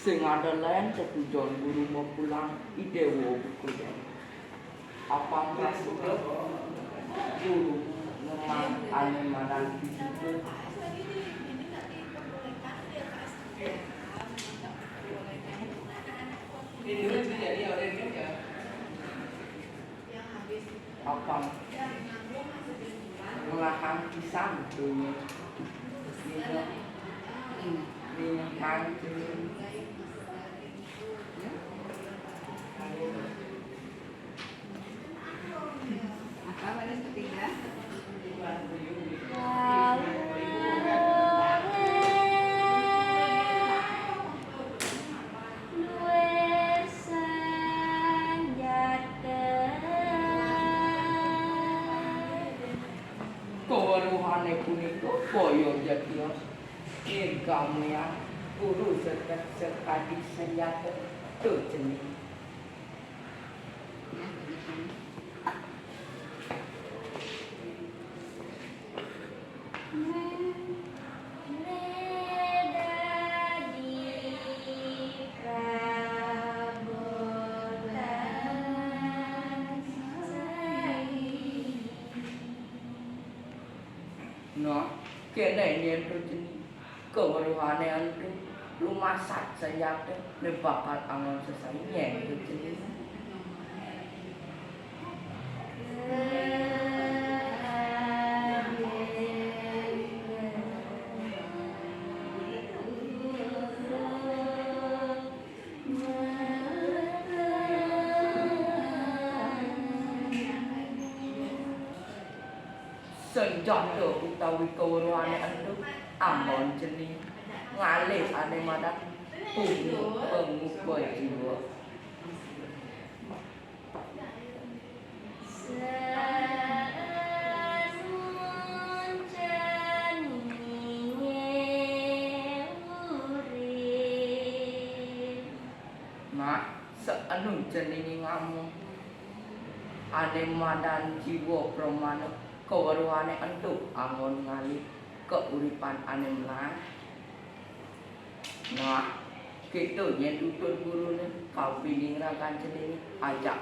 Sing ada lain setujuan guru mau pulang ide wo buku dan apa masuk guru memang aneh malam itu apa melahan pisang dunia minyak Apa baris ketiga? Keweruhane punika boyo jatios kamu ya guru sekali senjata tu jenis no kene nyen tu jenis keweruhane antu rumah sak senjata ne bakal angon sesai nyen tu jenis senjata utawi keweruhane antu angon jenis ngalih ane madat pengubah jiwa mak seanu jenenge ngamu ane madan jiwa pramana keweruhane entuk angon ngalih keuripan ane melang nah gitu yen tutun gurune kau pilih rakan jenenge ajak